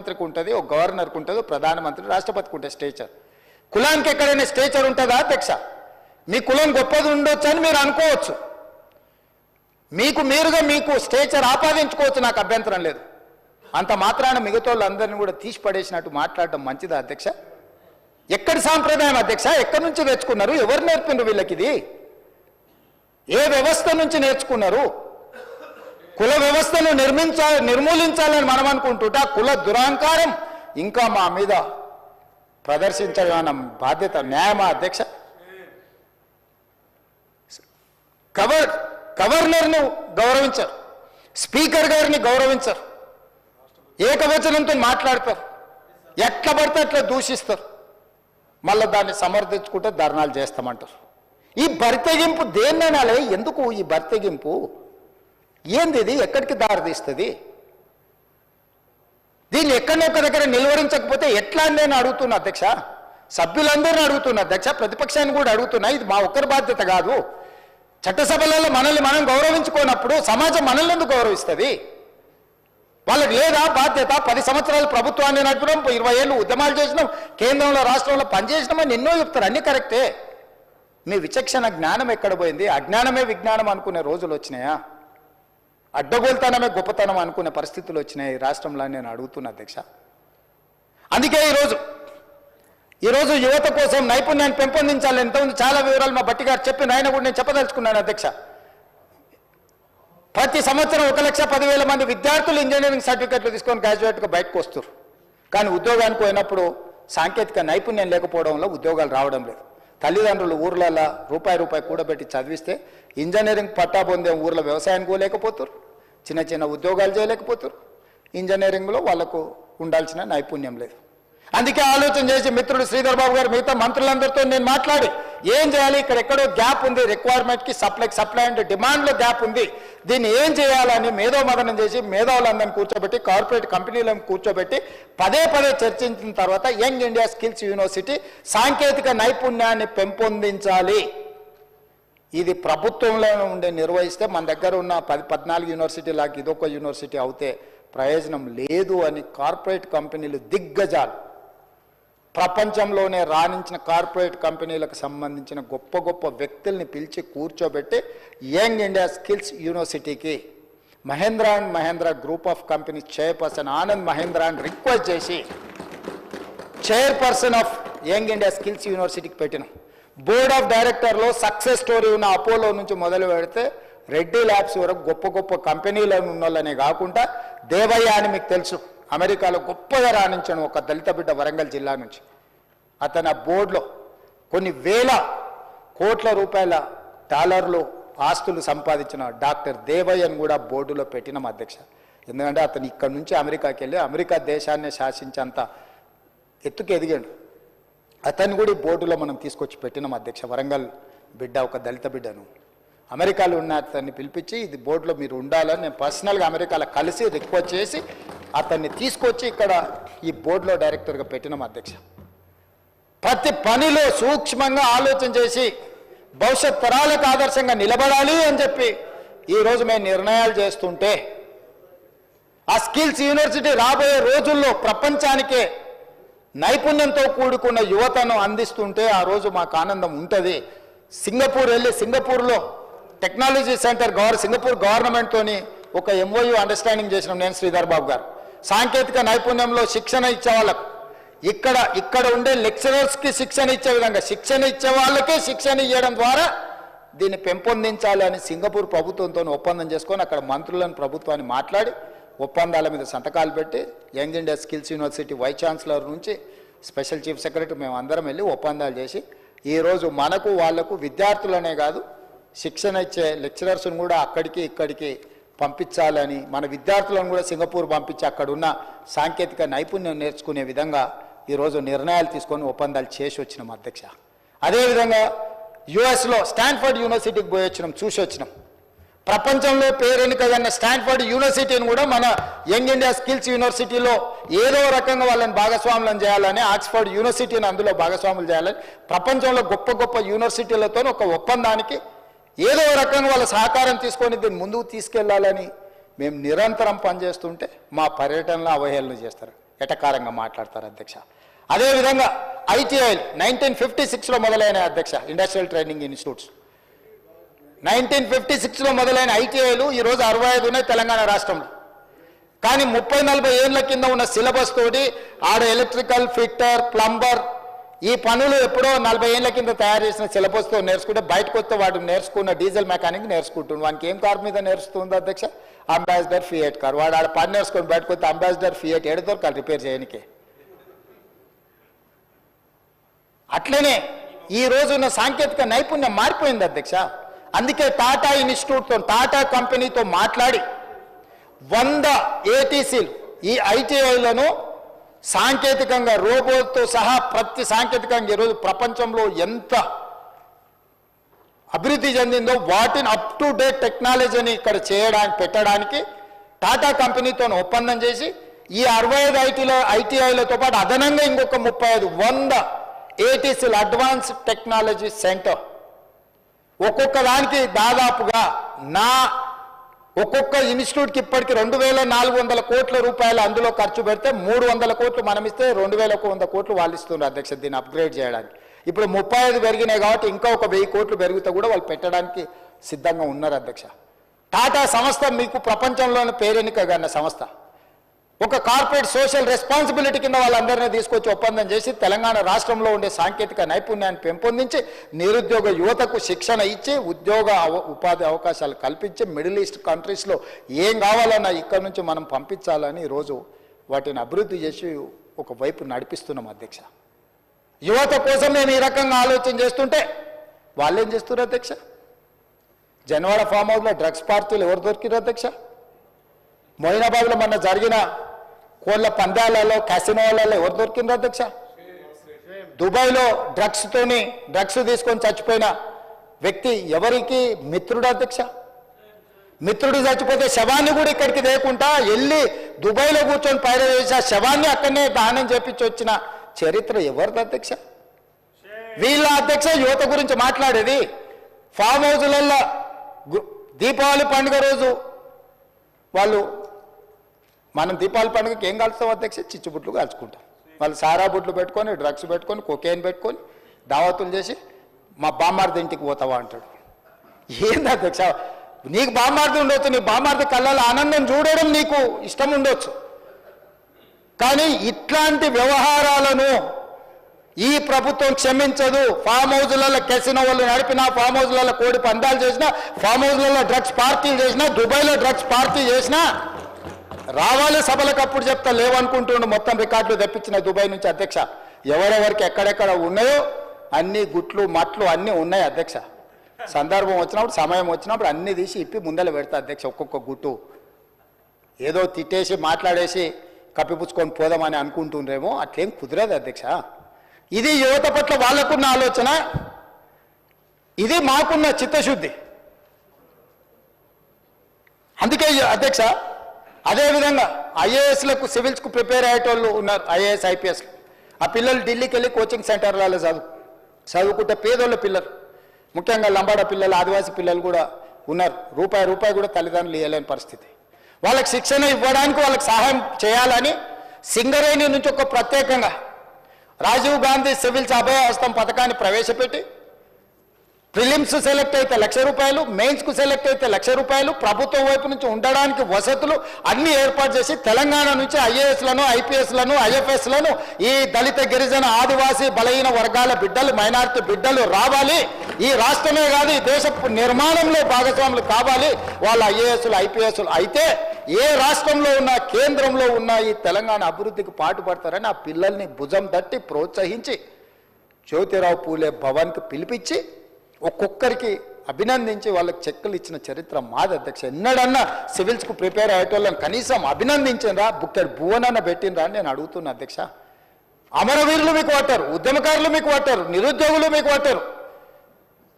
మంత్రికి ఉంటుంది, ఒక గవర్నర్కి ఉంటుంది, ప్రధానమంత్రి, రాష్ట్రపతికి ఉంటుంది స్టేచర్. కులానికి ఎక్కడైనా స్టేచర్ ఉంటుందా అధ్యక్ష? మీ కులం గొప్పది ఉండొచ్చు అని మీరు అనుకోవచ్చు, మీరుగా మీకు స్టేచర్ ఆపాదించుకోవచ్చు, నాకు అభ్యంతరం లేదు. అంత మాత్రాన మిగతా వాళ్ళందరినీ కూడా తీసి పడేసినట్టు మాట్లాడడం మంచిదా అధ్యక్ష? ఎక్కడి సాంప్రదాయం అధ్యక్ష? ఎక్కడి నుంచి తెచ్చుకున్నారు? ఎవరు నేర్పిండ్రు వీళ్ళకి? ఇది ఏ వ్యవస్థ నుంచి నేర్చుకున్నారు? కుల వ్యవస్థను నిర్మూలించాలని మనం అనుకుంటుంటే ఆ కుల దురహంకారం ఇంకా మా మీద ప్రదర్శించడం బాధ్యత న్యాయమా అధ్యక్ష? గవర్నర్ను గౌరవించరు, స్పీకర్ గారిని గౌరవించరు, ఏకవచనంతో మాట్లాడతారు, ఎట్లా పడితే అట్లా దూషిస్తారు, మళ్ళీ దాన్ని సమర్థించుకుంటే ధర్నాలు చేస్తామంటారు. ఈ బరితెగింపు దేన్ననాలే? ఎందుకు ఈ బరితెగింపు? ఏంది ఇది? ఎక్కడికి దారితీస్తుంది? దీన్ని ఎక్కడొక్క దగ్గర నిలువరించకపోతే ఎట్లా అని నేను అడుగుతున్నా అధ్యక్ష. సభ్యులందరినీ అడుగుతున్నా అధ్యక్ష, ప్రతిపక్షాన్ని కూడా అడుగుతున్నా. ఇది మా ఒక్కరి బాధ్యత కాదు. చట్టసభలలో మనల్ని మనం గౌరవించుకోనప్పుడు సమాజం మనల్ని ఎందుకు గౌరవిస్తుంది? వాళ్ళకి లేదా బాధ్యత? 10 సంవత్సరాలు ప్రభుత్వాన్ని నడిపినాం, 20 ఏళ్ళు ఉద్యమాలు చేసినాం, కేంద్రంలో రాష్ట్రంలో పనిచేసినామని ఎన్నో చెప్తారు, అన్నీ కరెక్టే. మీ విచక్షణ జ్ఞానం ఎక్కడ పోయింది? అజ్ఞానమే విజ్ఞానం అనుకునే రోజులు వచ్చినాయా? అడ్డగోలుతనమే గొప్పతనం అనుకునే పరిస్థితులు వచ్చినాయి ఈ రాష్ట్రంలో నేను అడుగుతున్నా అధ్యక్ష. అందుకే ఈరోజు యువత కోసం నైపుణ్యాన్ని పెంపొందించాలని ఇంతకుముందు చాలా వివరాలు మా బట్టి గారు చెప్పిన ఆయన కూడా నేను చెప్పదలుచుకున్నాను అధ్యక్ష. ప్రతి సంవత్సరం 1,10,000 మంది విద్యార్థులు ఇంజనీరింగ్ సర్టిఫికెట్లు తీసుకొని గ్రాడ్యుయేట్గా బయటకు వస్తారు. కానీ ఉద్యోగానికి పోయినప్పుడు సాంకేతిక నైపుణ్యం లేకపోవడంలో ఉద్యోగాలు రావడం లేదు. తల్లిదండ్రులు ఊర్లలో రూపాయి కూడబెట్టి చదివిస్తే ఇంజనీరింగ్ పట్టా పొందే ఊర్లో వ్యవసాయానికి పోలేకపోతారు, చిన్న చిన్న ఉద్యోగాలు చేయలేకపోతారు. ఇంజనీరింగ్లో వాళ్ళకు ఉండాల్సిన నైపుణ్యం లేదు. అందుకే ఆలోచన చేసి మిత్రుడు శ్రీధర్ బాబు గారు మిగతా మంత్రులందరితో నేను మాట్లాడి ఏం చేయాలి, ఇక్కడ ఎక్కడో గ్యాప్ ఉంది, రిక్వైర్మెంట్కి సప్లై అండ్ డిమాండ్లో గ్యాప్ ఉంది, దీన్ని ఏం చేయాలని మేధోమదనం చేసి మేధావులందరినీ కూర్చోబెట్టి కార్పొరేట్ కంపెనీలను కూర్చోబెట్టి పదే చర్చించిన తర్వాత యంగ్ ఇండియా స్కిల్స్ యూనివర్సిటీ సాంకేతిక నైపుణ్యాన్ని పెంపొందించాలి. ఇది ప్రభుత్వంలో ఉండే నిర్వహిస్తే మన దగ్గర ఉన్న 14 యూనివర్సిటీలకు ఇదొక యూనివర్సిటీ అవుతే ప్రయోజనం లేదు అని కార్పొరేట్ కంపెనీలు దిగ్గజాలు, ప్రపంచంలోనే రాణించిన కార్పొరేట్ కంపెనీలకు సంబంధించిన గొప్ప వ్యక్తుల్ని పిలిచి కూర్చోబెట్టి యంగ్ ఇండియా స్కిల్స్ యూనివర్సిటీకి Mahindra group of companies chairperson Anand మహేంద్రాని రిక్వెస్ట్ చేసి chairperson of Young India Skills యూనివర్సిటీకి పెట్టిన బోర్డ్ ఆఫ్ డైరెక్టర్లో సక్సెస్ స్టోరీ ఉన్న అపోలో నుంచి మొదలు పెడితే రెడ్డి ల్యాబ్స్ వరకు గొప్ప కంపెనీలు ఉన్న వాళ్ళనే కాకుండా దేవయ్య అని మీకు తెలుసు, అమెరికాలో గొప్పగా రాణించాను ఒక దళిత బిడ్డ వరంగల్ జిల్లా నుంచి. అతను ఆ బోర్డులో కొన్ని వేల కోట్ల రూపాయల డాలర్లు ఆస్తులు సంపాదించిన డాక్టర్ దేవయ్యను కూడా బోర్డులో పెట్టినాం అధ్యక్ష. ఎందుకంటే అతను ఇక్కడ నుంచి అమెరికాకి వెళ్ళి అమెరికా దేశాన్ని శాసించేంత ఎత్తుకు ఎదిగాడు. అతను కూడా ఈ బోర్డులో మనం తీసుకొచ్చి పెట్టినాం అధ్యక్ష. వరంగల్ బిడ్డ, ఒక దళిత బిడ్డను అమెరికాలో ఉన్న అతన్ని పిలిపించి ఇది బోర్డులో మీరు ఉండాలని నేను పర్సనల్గా అమెరికాలో కలిసి రిక్వెస్ట్ చేసి అతన్ని తీసుకొచ్చి ఇక్కడ ఈ బోర్డులో డైరెక్టర్గా పెట్టినాం అధ్యక్ష. ప్రతి పనిలో సూక్ష్మంగా ఆలోచన చేసి భవిష్యత్ తరాలకు ఆదర్శంగా నిలబడాలి అని చెప్పి ఈరోజు మేము నిర్ణయాలు చేస్తుంటే ఆ స్కిల్స్ యూనివర్సిటీ రాబోయే రోజుల్లో ప్రపంచానికే నైపుణ్యంతో కూడుకున్న యువతను అందిస్తుంటే ఆ రోజు మాకు ఆనందం ఉంటుంది. సింగపూర్ వెళ్ళి సింగపూర్లో టెక్నాలజీ సెంటర్ సింగపూర్ గవర్నమెంట్తోని ఒక MOU అండర్స్టాండింగ్ చేసినాం నేను శ్రీధర్ బాబు గారు. సాంకేతిక నైపుణ్యంలో శిక్షణ ఇచ్చే వాళ్ళకు ఇక్కడ ఉండే లెక్చరర్స్కి శిక్షణ ఇచ్చే విధంగా శిక్షణ ఇచ్చే వాళ్ళకే శిక్షణ ఇవ్వడం ద్వారా దీన్ని పెంపొందించాలి అని సింగపూర్ ప్రభుత్వంతో ఒప్పందం చేసుకొని అక్కడ మంత్రులను ప్రభుత్వాన్ని మాట్లాడి ఒప్పందాల మీద సంతకాలు పెట్టి young India skills university vice chancellor నుంచి స్పెషల్ చీఫ్ సెక్రటరీ మేము అందరం వెళ్ళి ఒప్పందాలు చేసి ఈరోజు మనకు వాళ్లకు విద్యార్థులనే కాదు శిక్షణ ఇచ్చే లెక్చరర్స్ను కూడా అక్కడికి ఇక్కడికి పంపించాలని, మన విద్యార్థులను కూడా సింగపూర్ పంపించి అక్కడున్న సాంకేతిక నైపుణ్యం నేర్చుకునే విధంగా ఈరోజు నిర్ణయాలు తీసుకొని ఒప్పందాలు చేసి వచ్చినాం అధ్యక్ష. అదేవిధంగా యుఎస్లో స్టాన్ఫర్డ్ యూనివర్సిటీకి పోయి వచ్చినాం, చూసి వచ్చినాం. ప్రపంచంలో పేరెన్నికగన్న స్టాన్ఫర్డ్ యూనివర్సిటీని కూడా మన యంగ్ ఇండియా స్కిల్స్ యూనివర్సిటీలో ఏదో రకంగా వాళ్ళని భాగస్వాములను చేయాలని, ఆక్స్ఫర్డ్ యూనివర్సిటీని అందులో భాగస్వాములు చేయాలని ప్రపంచంలో గొప్ప యూనివర్సిటీలతో ఒక ఒప్పందానికి ఏదో రకంగా వాళ్ళ సహకారం తీసుకొని దీన్ని ముందుకు తీసుకెళ్లాలని మేము నిరంతరం పనిచేస్తుంటే మా పర్యటనలో అవహేళన చేస్తారు. ఎటకారంగా మాట్లాడతారు అధ్యక్ష. అదేవిధంగా ఐటీఐలు 1956లో మొదలైన అధ్యక్ష ఇండస్ట్రియల్ ట్రైనింగ్ ఇన్స్టిట్యూట్స్ 1956లో మొదలైన ఐటీఐలు ఈరోజు 65 ఉన్నాయి తెలంగాణ రాష్ట్రంలో. కానీ 30-40 ఏళ్ల కింద ఉన్న సిలబస్ తోటి ఆడ ఎలక్ట్రికల్, ఫిట్టర్, ప్లంబర్ ఈ పనులు ఎప్పుడో 40 ఏళ్ల కింద తయారు చేసిన సిలబస్తో నేర్చుకుంటే బయటకు వస్తే వాడు నేర్చుకున్న డీజిల్ మెకానిక్ నేర్చుకుంటుంది. వానికి ఏం కార్ మీద నేర్చుతుంది అధ్యక్ష? Ambassador fiat car. వాడు ఆడ పని నేర్చుకొని బయటకు వస్తే అంబాసిడర్ ఫియట్ ఏడు దొరకాలి రిపేర్ చేయడానికి. అట్లనే ఈ రోజున్న సాంకేతిక నైపుణ్యం మారిపోయింది అధ్యక్ష. అందుకే టాటా ఇన్స్టిట్యూట్తో, టాటా కంపెనీతో మాట్లాడి 100 ఏటీసీలు ఈ ఐటీఐలను సాంకేతికంగా రోబోట్తో సహా ప్రతి సాంకేతికంగా ఈరోజు ప్రపంచంలో ఎంత అభివృద్ధి చెందిందో వాటిని అప్ టు డేట్ టెక్నాలజీని ఇక్కడ పెట్టడానికి టాటా కంపెనీతో ఒప్పందం చేసి ఈ 65 ఐటీఐలతో పాటు అదనంగా ఇంకొక 100 ఏటీసీలు అడ్వాన్స్ టెక్నాలజీ సెంటర్ ఒక్కొక్క దానికి దాదాపుగా ఒక్కొక్క ఇన్స్టిట్యూట్కి ఇప్పటికి 2400 కోట్ల రూపాయలు అందులో ఖర్చు పెడితే 300 కోట్లు మనం ఇస్తే 2100 కోట్లు వాళ్ళు ఇస్తున్నారు అధ్యక్ష దీన్ని అప్గ్రేడ్ చేయడానికి. ఇప్పుడు 35 పెరిగినాయి కాబట్టి ఇంకా ఒక 1000 కోట్లు పెరిగితే కూడా వాళ్ళు పెట్టడానికి సిద్ధంగా ఉన్నారు అధ్యక్ష. టాటా సంస్థ మీకు ప్రపంచంలోని పేరెన్నికగన్న సంస్థ. ఒక కార్పొరేట్ సోషల్ రెస్పాన్సిబిలిటీ కింద వాళ్ళందరినీ తీసుకొచ్చి ఒప్పందం చేసి తెలంగాణ రాష్ట్రంలో ఉండే సాంకేతిక నైపుణ్యాన్ని పెంపొందించి నిరుద్యోగ యువతకు శిక్షణ ఇచ్చి ఉపాధి అవకాశాలు కల్పించి మిడిల్ ఈస్ట్ కంట్రీస్లో ఏం కావాలన్నా ఇక్కడ నుంచి మనం పంపించాలని ఈరోజు వాటిని అభివృద్ధి చేసి ఒకవైపు నడిపిస్తున్నాం అధ్యక్ష. యువత కోసం మేము ఈ రకంగా ఆలోచన చేస్తుంటే వాళ్ళు ఏం చేస్తున్నారు అధ్యక్ష? జనవాడ ఫామ్ హౌస్లో డ్రగ్స్ పార్టీలు ఎవరు దొరికిరు అధ్యక్ష? మొయినాబాద్లో మొన్న జరిగిన కోళ్ళ పందాలలో క్యాసినోలలో ఎవరు దొరికిండ్రు అధ్యక్ష? దుబాయ్లో డ్రగ్స్ తీసుకొని చచ్చిపోయిన వ్యక్తి ఎవరికి మిత్రుడు అధ్యక్ష? మిత్రుడు చచ్చిపోతే శవాన్ని కూడా ఇక్కడికి లేకుండా వెళ్ళి దుబాయ్లో కూర్చొని పైన వేసి ఆ శవాన్ని అక్కడనే దానం చేపించి వచ్చిన చరిత్ర ఎవరిది అధ్యక్ష? వీళ్ళ అధ్యక్ష యువత గురించి మాట్లాడేది. ఫామ్ హౌజులలో దీపావళి పండుగ రోజు వాళ్ళు మనం దీపావళి పండుగకి ఏం కాల్స్తాం అధ్యక్ష? చిచ్చుబుట్లు కాల్చుకుంటాం. వాళ్ళు సారా బుట్లు పెట్టుకొని డ్రగ్స్ పెట్టుకొని కొకేన్ పెట్టుకొని దావతులు చేసి మా బామ్మార్ది ఇంటికి పోతావా అంటాడు. ఏంది అధ్యక్ష? నీకు బామ్మార్ది ఉండొచ్చు, నీ బామ్మార్ది కళ్ళలో ఆనందం చూడడం నీకు ఇష్టం ఉండొచ్చు, కానీ ఇట్లాంటి వ్యవహారాలను ఈ ప్రభుత్వం క్షమించదు. ఫామ్ హౌజులలో కెసినో వాళ్ళు నడిపినా, ఫామ్ హౌజులలో కోడి పందాలు చేసినా, ఫామ్ హౌజులలో డ్రగ్స్ పార్టీలు చేసినా, దుబాయ్లో డ్రగ్స్ పార్టీ చేసినా రావాలి సభలకు అప్పుడు చెప్తా లేవనుకుంటుండు. మొత్తం రికార్డులు తెప్పించిన దుబాయ్ నుంచి అధ్యక్ష. ఎవరెవరికి ఎక్కడెక్కడ ఉన్నాయో అన్ని గుట్లు మట్లు అన్నీ ఉన్నాయి అధ్యక్ష. సందర్భం వచ్చినప్పుడు సమయం వచ్చినప్పుడు అన్నీ తీసి ఇప్పి ముందర పెడతా అధ్యక్ష. ఒక్కొక్క గుట్టు ఏదో తిట్టేసి మాట్లాడేసి కప్పిపుచ్చుకొని పోదామని అనుకుంటుండ్రేమో, అట్లేం కుదరదు అధ్యక్ష. ఇది యువత పట్ల వాళ్ళకున్న ఆలోచన, ఇది మాకున్న చిత్తశుద్ధి. అందుకే అధ్యక్ష అదేవిధంగా ఐఏఎస్లకు సివిల్స్కు ప్రిపేర్ అయ్యేటోళ్ళు ఉన్నారు, ఐఏఎస్ ఐపీఎస్లు. ఆ పిల్లలు ఢిల్లీకి వెళ్ళి కోచింగ్ సెంటర్లలో చదువుకుంటే పేదోళ్ళ పిల్లలు, ముఖ్యంగా లంబాడ పిల్లలు, ఆదివాసీ పిల్లలు కూడా ఉన్నారు. రూపాయి కూడా తల్లిదండ్రులు ఇవ్వలేని పరిస్థితి. వాళ్ళకి శిక్షణ ఇవ్వడానికి వాళ్ళకి సహాయం చేయాలని సింగరేణి నుంచి ఒక ప్రత్యేకంగా రాజీవ్ గాంధీ సివిల్స్ అభయహస్తం పథకాన్ని ప్రవేశపెట్టి ప్రిలిమ్స్ సెలెక్ట్ అయితే 1,00,000 రూపాయలు, మెయిన్స్కు సెలెక్ట్ అయితే 1,00,000 రూపాయలు, ప్రభుత్వం వైపు నుంచి ఉండడానికి వసతులు అన్నీ ఏర్పాటు చేసి తెలంగాణ నుంచి ఐఏఎస్లను, ఐపీఎస్లను, ఐఎఫ్ఎస్లను ఈ దళిత, గిరిజన, ఆదివాసీ, బలహీన వర్గాల బిడ్డలు, మైనారిటీ బిడ్డలు రావాలి. ఈ రాష్ట్రమే కాదు ఈ దేశ నిర్మాణంలో భాగస్వాములు కావాలి వాళ్ళ ఐఏఎస్లు, ఐపీఎస్లు అయితే ఏ రాష్ట్రంలో ఉన్న, కేంద్రంలో ఉన్న ఈ తెలంగాణ అభివృద్ధికి పాటుపడతారని ఆ పిల్లల్ని భుజం తట్టి ప్రోత్సహించి జ్యోతిరావు పూలే భవన్కి పిలిపించి ఒక్కొక్కరికి అభినందించి వాళ్ళకి చెక్కులు ఇచ్చిన చరిత్ర మాది అధ్యక్ష. ఎన్నడన్నా సివిల్స్కు ప్రిపేర్ అయ్యేటోళ్ళని కనీసం అభినందించరా, బుక్కెడ్ భువనన్న పెట్టినరా అని నేను అడుగుతున్నా అధ్యక్ష. అమరవీరులు మీకు పట్టారు, ఉద్యమకారులు మీకు పట్టారు, నిరుద్యోగులు మీకు పట్టారు,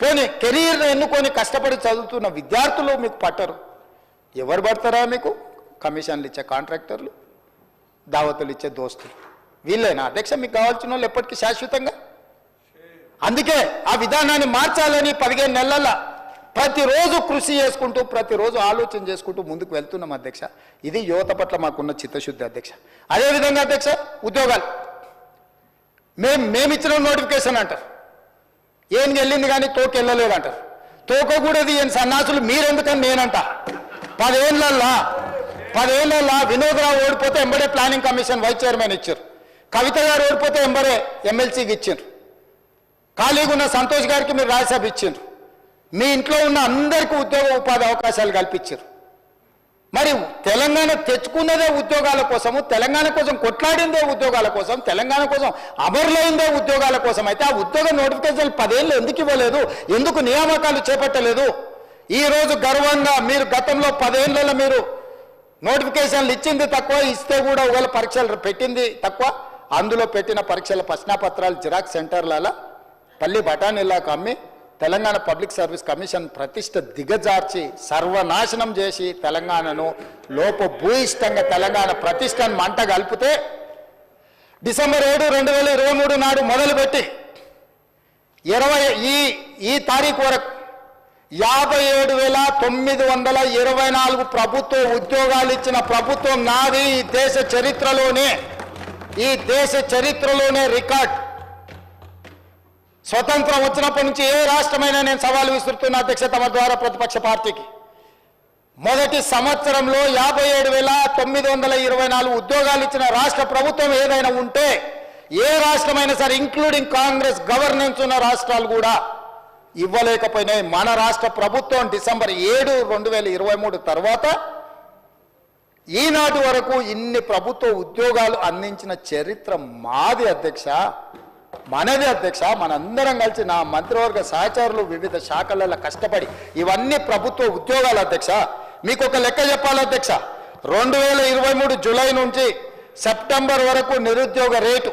పోనీ కెరీర్ ఎన్నుకొని కష్టపడి చదువుతున్న విద్యార్థులు మీకు పట్టరు. ఎవరు పడతారా మీకు? కమిషన్లు ఇచ్చే కాంట్రాక్టర్లు, దావతులు ఇచ్చే దోస్తులు, వీళ్ళేనా అధ్యక్ష మీకు కావాల్సిన వాళ్ళు ఎప్పటికీ శాశ్వతంగా? అందుకే ఆ విధానాన్ని మార్చాలని 15 నెలల ప్రతిరోజు కృషి చేసుకుంటూ ప్రతిరోజు ఆలోచన చేసుకుంటూ ముందుకు వెళ్తున్నాం అధ్యక్ష. ఇది యువత పట్ల మాకున్న చిత్తశుద్ధి అధ్యక్ష. అదేవిధంగా అధ్యక్ష ఉద్యోగాలు మేమిచ్చిన నోటిఫికేషన్ అంటారు, ఏం వెళ్ళింది కానీ తోక వెళ్ళలేదు అంటారు. తోక కూడా తీయని సన్నాసులు మీరెందుకని నేనంట. 10 ఏళ్ళ వినోదరావు ఓడిపోతే ఎంబడే ప్లానింగ్ కమిషన్ వైస్ చైర్మన్ ఇచ్చారు, కవిత గారు ఓడిపోతే ఎంబడే ఎమ్మెల్సీకి ఇచ్చారు, ఖాళీగా ఉన్న సంతోష్ గారికి మీరు రాజ్యసభ ఇచ్చారు, మీ ఇంట్లో ఉన్న అందరికీ ఉద్యోగ ఉపాధి అవకాశాలు కల్పించారు. మరి తెలంగాణ తెచ్చుకున్నదే ఉద్యోగాల కోసము, తెలంగాణ కోసం కొట్లాడిందే ఉద్యోగాల కోసం, తెలంగాణ కోసం అమరులైందే ఉద్యోగాల కోసం. అయితే ఆ ఉద్యోగ నోటిఫికేషన్లు 10 ఏళ్ళు ఎందుకు ఇవ్వలేదు, ఎందుకు నియామకాలు చేపట్టలేదు? ఈరోజు గర్వంగా మీరు గతంలో 10 ఏళ్ళలో మీరు నోటిఫికేషన్లు ఇచ్చింది తక్కువ, ఇస్తే కూడా ఒకవేళ పరీక్షలు పెట్టింది తక్కువ. అందులో పెట్టిన పరీక్షల ప్రశ్నాపత్రాలు జిరాక్స్ సెంటర్లలో పల్లి బఠానీలాకు అమ్మి తెలంగాణ పబ్లిక్ సర్వీస్ కమిషన్ ప్రతిష్ట దిగజార్చి సర్వనాశనం చేసి తెలంగాణను లోపభూయిష్టంగా తెలంగాణ ప్రతిష్టను మంట కలిపితే డిసెంబర్ 7, 2023 నాడు మొదలుపెట్టి ఈ తారీఖు వరకు 57,924 ప్రభుత్వ ఉద్యోగాలు ఇచ్చిన ప్రభుత్వం నాది. ఈ దేశ చరిత్రలోనే రికార్డ్. స్వతంత్రం వచ్చినప్పటి నుంచి ఏ రాష్ట్రమైనా నేను సవాలు విసురుతున్న అధ్యక్ష తమ ద్వారా ప్రతిపక్ష పార్టీకి. మొదటి సంవత్సరంలో 57,924 ఉద్యోగాలు ఇచ్చిన రాష్ట్ర ప్రభుత్వం ఏదైనా ఉంటే ఏ రాష్ట్రమైనా సరే ఇంక్లూడింగ్ కాంగ్రెస్ గవర్నెన్స్ ఉన్న రాష్ట్రాలు కూడా ఇవ్వలేకపోయినాయి. మన రాష్ట్ర ప్రభుత్వం డిసెంబర్ 7, 2023 తర్వాత ఈనాటి వరకు ఇన్ని ప్రభుత్వ ఉద్యోగాలు అందించిన చరిత్ర మాది అధ్యక్ష, మనది అధ్యక్ష. మనందరం కలిసి నా మంత్రివర్గ సహచరులు వివిధ శాఖలలో కష్టపడి ఇవన్నీ ప్రభుత్వ ఉద్యోగాలు అధ్యక్ష. మీకు ఒక లెక్క చెప్పాలి అధ్యక్ష, 2023 జూలై నుంచి సెప్టెంబర్ వరకు నిరుద్యోగ రేటు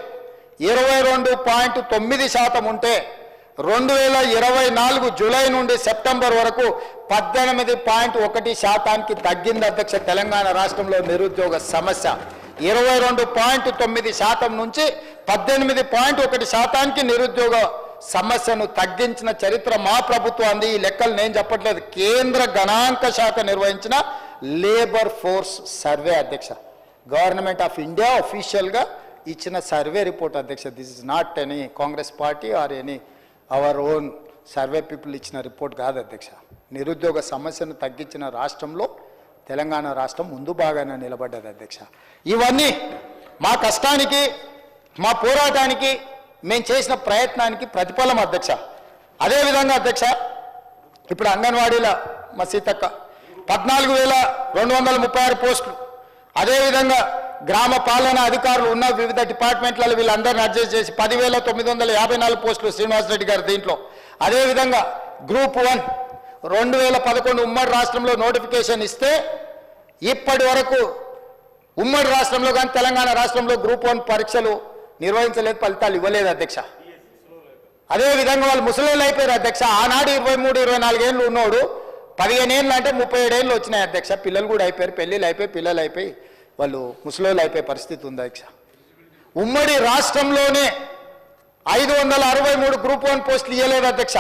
22.9% ఉంటే 2024 జూలై నుండి సెప్టెంబర్ వరకు 18.1% తగ్గింది అధ్యక్ష. తెలంగాణ రాష్ట్రంలో నిరుద్యోగ సమస్య 22.9% నుంచి 18.1% నిరుద్యోగ సమస్యను తగ్గించిన చరిత్ర మా ప్రభుత్వాన్ని. ఈ లెక్కలు నేను చెప్పట్లేదు, కేంద్ర గణాంక శాఖ నిర్వహించిన లేబర్ ఫోర్స్ సర్వే అధ్యక్ష. గవర్నమెంట్ ఆఫ్ ఇండియా అఫీషియల్గా ఇచ్చిన సర్వే రిపోర్ట్ అధ్యక్ష. This is not any Congress party or any our own survey people ఇచ్చిన రిపోర్ట్ కాదు అధ్యక్ష. నిరుద్యోగ సమస్యను తగ్గించిన రాష్ట్రంలో తెలంగాణ రాష్ట్రం ముందు బాగానే నిలబడ్డది అధ్యక్ష. ఇవన్నీ మా కష్టానికి, మా పోరాటానికి, మేము చేసిన ప్రయత్నానికి ప్రతిఫలం అధ్యక్ష. అదేవిధంగా అధ్యక్ష, ఇప్పుడు అంగన్వాడీల మా సీతక్క 14,236 పోస్టులు, అదేవిధంగా గ్రామ పాలనా అధికారులు ఉన్న వివిధ డిపార్ట్మెంట్లలో వీళ్ళందరినీ అడ్జస్ట్ చేసి 10,954 పోస్టులు శ్రీనివాస్ రెడ్డి గారు దీంట్లో. అదేవిధంగా గ్రూప్ 1 2011 ఉమ్మడి రాష్ట్రంలో నోటిఫికేషన్ ఇస్తే ఇప్పటి వరకు ఉమ్మడి రాష్ట్రంలో కానీ తెలంగాణ రాష్ట్రంలో గ్రూప్ 1 పరీక్షలు నిర్వహించలేదు, ఫలితాలు ఇవ్వలేదు అధ్యక్ష. అదేవిధంగా వాళ్ళు ముసలోళ్ళు అయిపోయారు అధ్యక్ష. ఆనాడు 23, 24 ఏళ్ళు ఉన్నోడు 15 ఏళ్ళు అంటే 37 ఏళ్ళు వచ్చినాయి అధ్యక్ష. పిల్లలు కూడా అయిపోయారు, పెళ్ళిళ్ళు అయిపోయి పిల్లలు అయిపోయి వాళ్ళు ముసలోళ్ళు అయిపోయే పరిస్థితి ఉంది అధ్యక్ష. ఉమ్మడి రాష్ట్రంలోనే 563 గ్రూప్ 1 పోస్టులు ఇవ్వలేదు అధ్యక్ష.